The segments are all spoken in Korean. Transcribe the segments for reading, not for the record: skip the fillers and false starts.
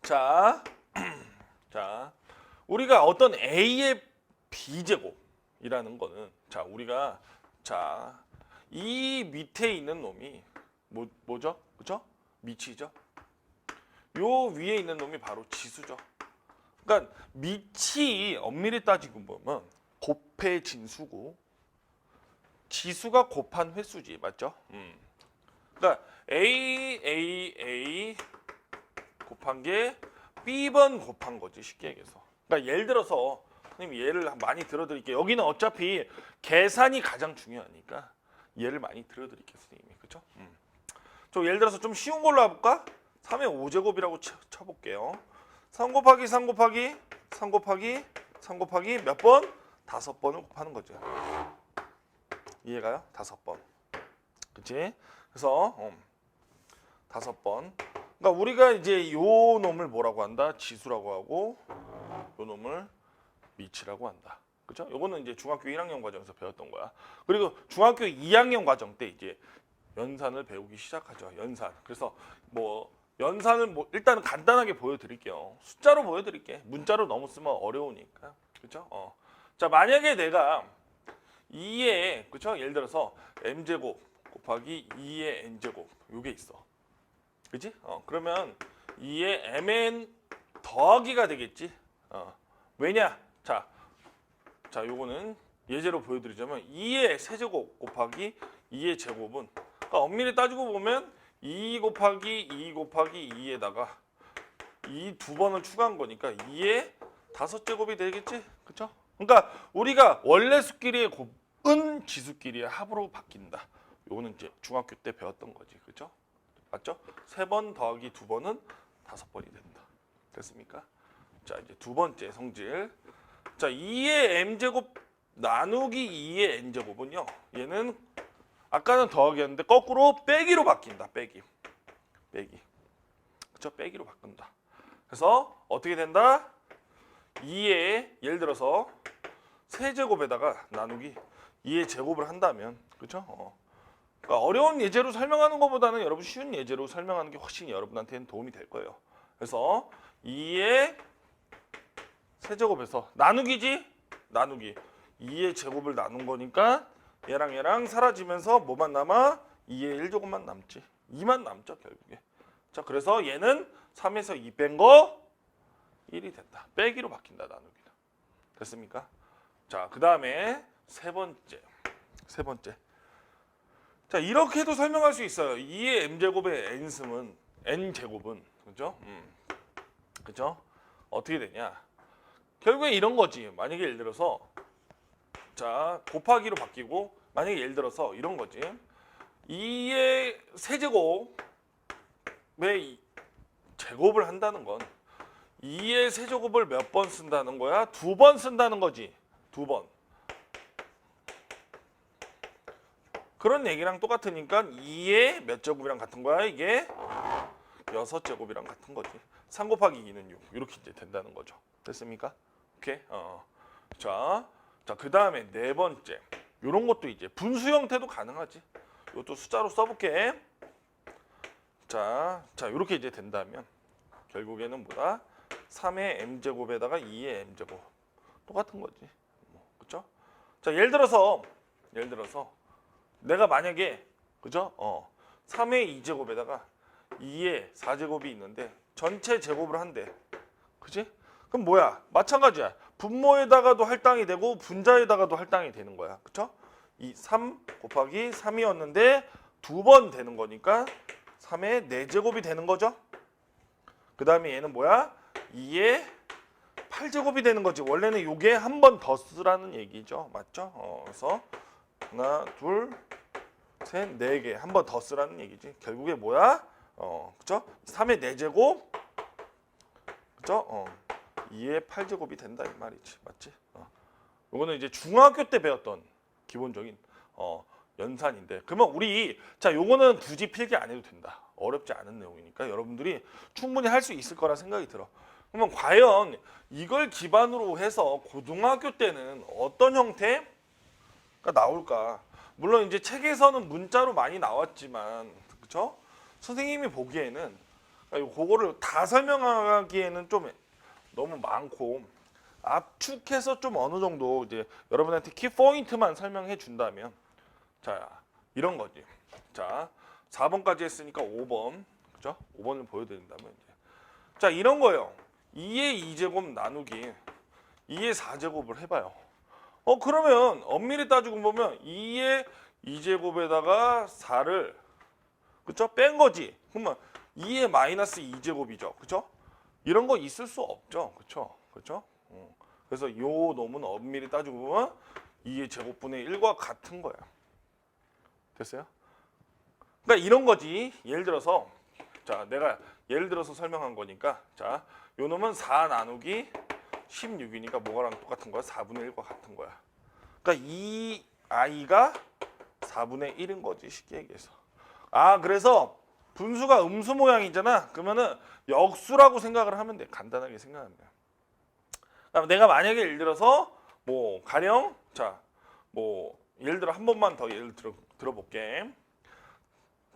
자, 자, 우리가 어떤 A의 B제곱이라는 거는 자, 우리가 자, 이 밑에 있는 놈이 뭐죠? 그죠? 밑이죠? 요 위에 있는 놈이 바로 지수죠. 그러니까 밑이 엄밀히 따지고 보면 곱해진 수고 지수가 곱한 횟수지, 맞죠? 그러니까 A 곱한 게 B번 곱한 거지, 쉽게 얘기해서. 그러니까 예를 들어서 선생님 예를 많이 들어드릴게요. 여기는 어차피 계산이 가장 중요하니까 예를 많이 들어드릴게요, 선생님이. 그죠? 저 예를 들어서 좀 쉬운 걸로 해볼까? 3의 5제곱이라고 쳐볼게요. 3 곱하기 3 곱하기 3 곱하기 3 곱하기 몇 번? 5번을 곱하는 거죠. 이해가요? 5번. 그치? 그래서 5번. 그러니까 우리가 이제 요 놈을 뭐라고 한다? 지수라고 하고 요 놈을 미치라고 한다. 그죠? 요거는 이제 중학교 1학년 과정에서 배웠던 거야. 그리고 중학교 2학년 과정 때 이제 연산을 배우기 시작하죠. 연산. 그래서 뭐 연산을 뭐 일단은 간단하게 보여드릴게요. 숫자로 보여드릴게. 문자로 너무 쓰면 어려우니까. 그죠? 자, 만약에 내가 2의 그죠? 예를 들어서 m제곱 곱하기 2의 n제곱 요게 있어. 그지? 그러면 2의 mn 더하기가 되겠지. 왜냐? 자, 요거는 예제로 보여드리자면 2의 세제곱 곱하기 2의 제곱은 그러니까 엄밀히 따지고 보면 2 곱하기 2 곱하기 2에다가 이 두 번을 추가한 거니까 2의 5제곱이 되겠지? 그쵸? 그러니까 우리가 원래 수끼리의 곱은 지수끼리의 합으로 바뀐다. 요거는 이제 중학교 때 배웠던 거지. 그죠? 맞죠? 3번 더하기 2번은 5번이 된다. 됐습니까? 자, 이제 두 번째 성질. 자, 2의 m제곱 나누기 2의 n제곱은요. 얘는 아까는 더하기였는데 거꾸로 빼기로 바뀐다. 빼기. 그쵸? 빼기로 바꾼다. 그래서 어떻게 된다? 2의 예를 들어서 세제곱에다가 나누기 2의 제곱을 한다면 그쵸? 그러니까 어려운 예제로 설명하는 것보다는 여러분 쉬운 예제로 설명하는 게 훨씬 여러분한테는 도움이 될 거예요. 그래서 2의 세제곱에서 나누기지? 나누기 2의 제곱을 나눈 거니까 얘랑 사라지면서 뭐만 남아? 2의 1제곱만 남지. 2만 남죠 결국에. 자, 그래서 얘는 3에서 2 뺀 거 1이 된다. 빼기로 바뀐다. 나누기는. 됐습니까? 자, 그 다음에 세 번째. 자, 이렇게도 설명할 수 있어요. 2의 m제곱의 n제곱은 그죠? 그죠? 어떻게 되냐? 결국에 이런 거지. 만약에 예를 들어서 자, 곱하기로 바뀌고 만약에 예를 들어서 이런 거지. 2의 세제곱의 제곱을 한다는 건 2의 세제곱을 몇 번 쓴다는 거야? 2번 쓴다는 거지. 2번. 그런 얘기랑 똑같으니까 2의 몇 제곱이랑 같은 거야? 이게 6제곱이랑 같은 거지. 3 곱하기 2는 6. 이렇게 이제 된다는 거죠. 됐습니까? 오케이? 자, 그 다음에 네 번째. 이런 것도 이제 분수 형태도 가능하지. 이것도 숫자로 써볼게. 자, 이렇게 이제 된다면 결국에는 뭐다? 3의 m제곱에다가 2의 m제곱. 똑같은 거지. 그쵸? 자, 예를 들어서 내가 만약에 그죠? 3의 2제곱에다가 2의 4제곱이 있는데 전체 제곱을 한대. 그지? 그럼 뭐야? 마찬가지야. 분모에다가도 할당이 되고 분자에다가도 할당이 되는 거야. 그쵸? 이 3 곱하기 3이었는데 2번 되는 거니까 3의 4제곱이 되는 거죠. 그 다음에 얘는 뭐야? 2의 8제곱이 되는 거지. 원래는 요게 한 번 더 쓰라는 얘기죠. 맞죠? 그래서 하나, 둘, 셋, 네 개. 한 번 더 쓰라는 얘기지. 결국에 뭐야? 그쵸? 3의 4제곱. 그쵸? 2의 8제곱이 된다 이 말이지. 맞지? 요거는 이제 중학교 때 배웠던 기본적인 연산인데. 그러면 우리 자, 요거는 굳이 필기 안 해도 된다. 어렵지 않은 내용이니까 여러분들이 충분히 할 수 있을 거라 생각이 들어. 그러면 과연 이걸 기반으로 해서 고등학교 때는 어떤 형태가 나올까? 물론 이제 책에서는 문자로 많이 나왔지만, 그렇죠? 선생님이 보기에는 그거를 다 설명하기에는 좀 너무 많고 압축해서 좀 어느 정도 이제 여러분한테 키 포인트만 설명해 준다면 자 이런 거지. 자 4번까지 했으니까 5번 그죠? 5번을 보여드린다면 이제 자 이런 거예요. 2의 2제곱 나누기 2의 4제곱을 해봐요. 그러면 엄밀히 따지고 보면 2의 2제곱에다가 4를 그쵸? 뺀 거지. 그러면 2의 마이너스 2제곱이죠. 그쵸? 이런 거 있을 수 없죠. 그쵸? 그쵸? 그래서 요 놈은 엄밀히 따지고 보면 2의 제곱분의 1과 같은 거야. 됐어요? 그러니까 이런 거지. 예를 들어서 자 내가 예를 들어서 설명한 거니까 자 요 놈은 4 나누기 16이니까 뭐가랑 똑같은 거야? 4분의 1과 같은 거야. 그러니까 이 i가 4분의 1인 거지. 쉽게 얘기해서. 그래서 분수가 음수 모양이잖아. 그러면은 역수라고 생각을 하면 돼. 간단하게 생각하면 돼. 그럼 내가 만약에 예를 들어서 뭐 가령 자 뭐 예를 들어 한 번만 더 예를 들어볼게.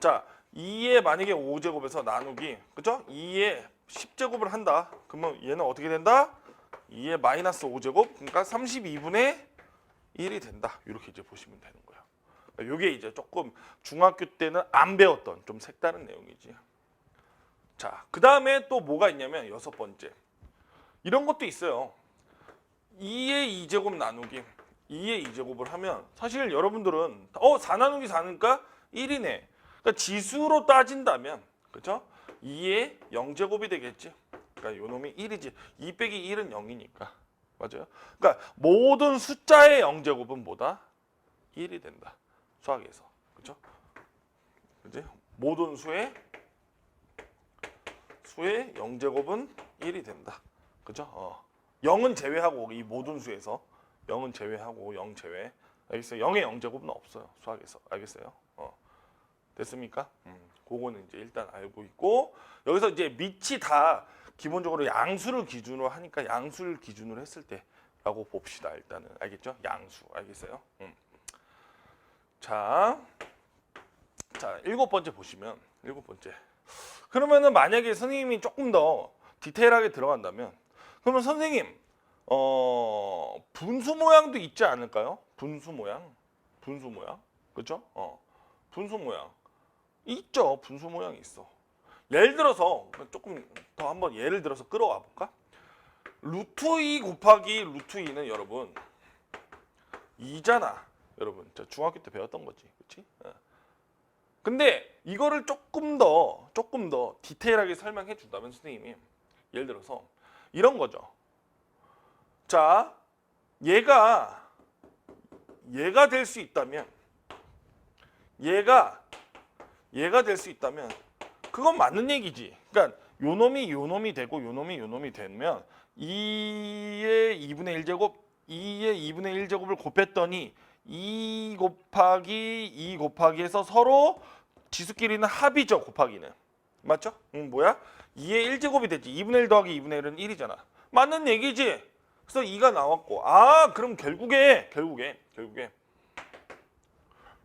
자 2의 만약에 5제곱에서 나누기 그죠? 2의 10제곱을 한다. 그러면 얘는 어떻게 된다? 2의 마이너스 5제곱 그러니까 32분의 1이 된다. 이렇게 이제 보시면 되는 거예요. 이게 이제 조금 중학교 때는 안 배웠던 좀 색다른 내용이지. 자, 그 다음에 또 뭐가 있냐면 6번째. 이런 것도 있어요. 2의 2제곱 나누기 2의 2제곱을 하면 사실 여러분들은 4 나누기 4니까 1이네. 그러니까 지수로 따진다면 그렇죠? 2의 0제곱이 되겠지. 그러니까 요 놈이 1이지. 2 빼기 1은 0이니까. 맞아요? 그러니까 모든 숫자의 0제곱은 뭐다? 1이 된다. 수학에서. 그렇죠? 그지? 모든 수의 0제곱은 1이 된다. 그죠? 0은 제외하고 이 모든 수에서 0은 제외하고 0 제외. 알겠어요? 0의 0제곱은 없어요. 수학에서. 알겠어요? 됐습니까? 그거는 이제 일단 알고 있고 여기서 이제 밑이 다 기본적으로 양수를 기준으로 하니까 양수를 기준으로 했을 때라고 봅시다. 일단은 알겠죠? 양수. 알겠어요? 자 7번째 보시면 7번째. 그러면은 만약에 선생님이 조금 더 디테일하게 들어간다면 그러면 선생님 분수 모양도 있지 않을까요? 분수 모양. 그렇죠? 분수 모양 있죠. 분수 모양이 있어. 예를 들어서 조금 더 한번 예를 들어서 끌어와 볼까? 루트 2 곱하기 루트 2는 여러분 2잖아. 여러분 중학교 때 배웠던 거지. 그렇지? 근데 이거를 조금 더 디테일하게 설명해 준다면 선생님이 예를 들어서 이런 거죠. 자, 얘가 될 수 있다면 얘가 될 수 있다면 그건 맞는 얘기지. 그러니까 요 놈이 되고 요 놈이 되면 2의 2분의 1제곱 2의 2분의 1제곱을 곱했더니 2 곱하기 2 곱하기에서 서로 지수끼리는 합이죠. 곱하기는. 맞죠? 뭐야? 2의 1제곱이 됐지. 2분의 1 더하기 2분의 1은 1이잖아. 맞는 얘기지. 그래서 2가 나왔고 그럼 결국에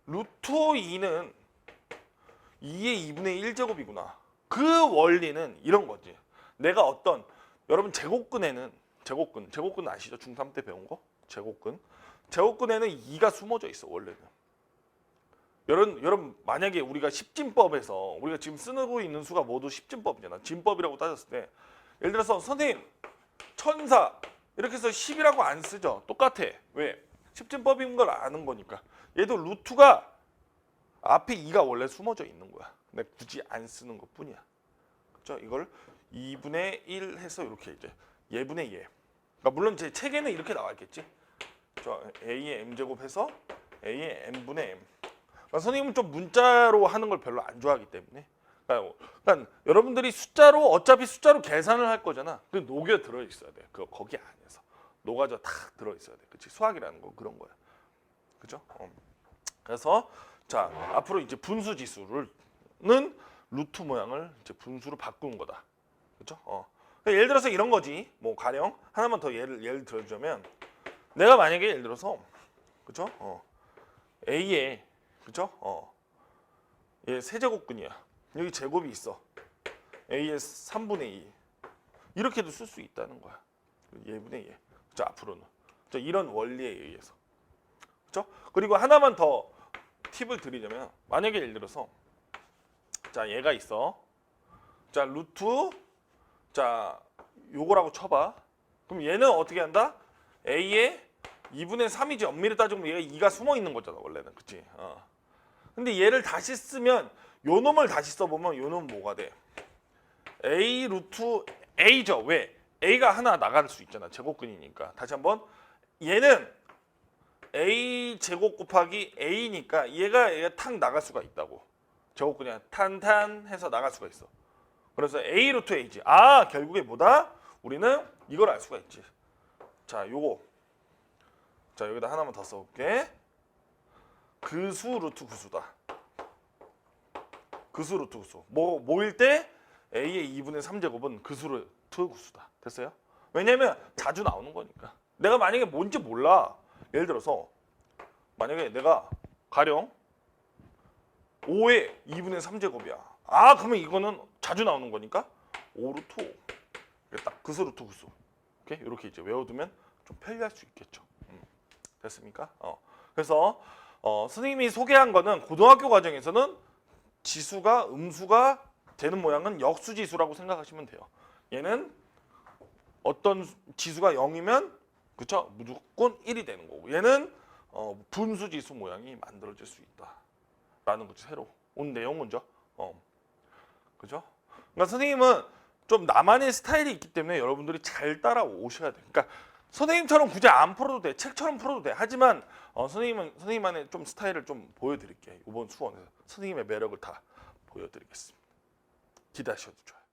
루트 2는 2의 2분의 1제곱이구나. 그 원리는 이런 거지. 내가 여러분 제곱근은 아시죠? 중3 때 배운 거? 제곱근에는 2가 숨어져 있어 원래는. 여러분 만약에 우리가 십진법에서 우리가 지금 쓰고 있는 수가 모두 십진법이잖아. 진법이라고 따졌을 때 예를 들어서 선생님 천사 이렇게 해서 10이라고 안 쓰죠. 똑같아. 왜? 십진법인 걸 아는 거니까. 얘도 루트가 앞에 2가 원래 숨어져 있는 거야. 근데 굳이 안 쓰는 것 뿐이야. 그렇죠? 이걸 2분의 1 해서 이렇게 이제 예분의 예. 그러니까 물론 제 책에는 이렇게 나와 있겠지. a의 m제곱 해서 a의 m분의 m. 그러니까 선생님은 좀 문자로 하는 걸 별로 안 좋아하기 때문에. 그러니까 여러분들이 어차피 숫자로 계산을 할 거잖아. 그 녹여 들어 있어야 돼. 거기 안에서 녹아져 탁 들어 있어야 돼. 그렇지? 수학이라는 건 그런 거야. 그죠? 그래서 자 앞으로 이제 분수 지수는 루트 모양을 이제 분수로 바꾸는 거다. 그렇죠? 예를 들어서 이런 거지. 뭐 가령 하나만 더 예를 들어주자면 내가 만약에 예를 들어서 그렇죠? A에 그렇죠? 얘 세제곱근이야. 여기 제곱이 있어. A의 3분의 2 이렇게도 쓸 수 있다는 거야. 얘분의 얘. 자, 앞으로는. 자, 이런 원리에 의해서. 그렇죠? 그리고 하나만 더 팁을 드리자면 만약에 예를 들어서 자, 얘가 있어. 자, 루트 자, 요거라고 쳐봐. 그럼 얘는 어떻게 한다? A의 2분의 3이지. 엄밀히 따지면 얘가 2가 숨어 있는 거잖아, 원래는. 그치? 근데 얘를 다시 쓰면 요 놈을 다시 써보면 요 놈은 뭐가 돼? A 루트 A죠. 왜? A가 하나 나갈 수 있잖아. 제곱근이니까. 다시 한번. 얘는 A 제곱 곱하기 A니까 얘가 탁 나갈 수가 있다고. 제곱근이 탄탄 해서 나갈 수가 있어. 그래서 A 루트 A지. 아, 결국에 뭐다? 우리는 이걸 알 수가 있지. 자, 요거. 자, 여기다 하나만 더 써볼게. 그수 루트 구수다. 그수 루트 구수. 뭐일 때 A의 2분의 3제곱은 그수 루트 구수다. 됐어요? 왜냐면 자주 나오는 거니까. 내가 만약에 뭔지 몰라. 예를 들어서 만약에 내가 가령 5의 2분의 3제곱이야. 아, 그러면 이거는 자주 나오는 거니까 5 루트 5. 이게 딱 그수 루트 구수. 오케이? 이렇게 이제 외워두면 좀 편리할 수 있겠죠. 됐습니까? 그래서 선생님이 소개한 거는 고등학교 과정에서는 지수가 음수가 되는 모양은 역수지수라고 생각하시면 돼요. 얘는 어떤 지수가 0이면 그쵸? 무조건 1이 되는 거고 얘는 분수지수 모양이 만들어질 수 있다라는 거죠. 새로 온 내용은죠. 그죠? 그러니까 선생님은 좀 나만의 스타일이 있기 때문에 여러분들이 잘 따라오셔야 돼요. 그러니까 선생님처럼 굳이 안 풀어도 돼. 책처럼 풀어도 돼. 하지만 선생님만의 좀 스타일을 좀 보여드릴게요. 이번 수원에서 선생님의 매력을 다 보여드리겠습니다. 기대하셔도 좋아요.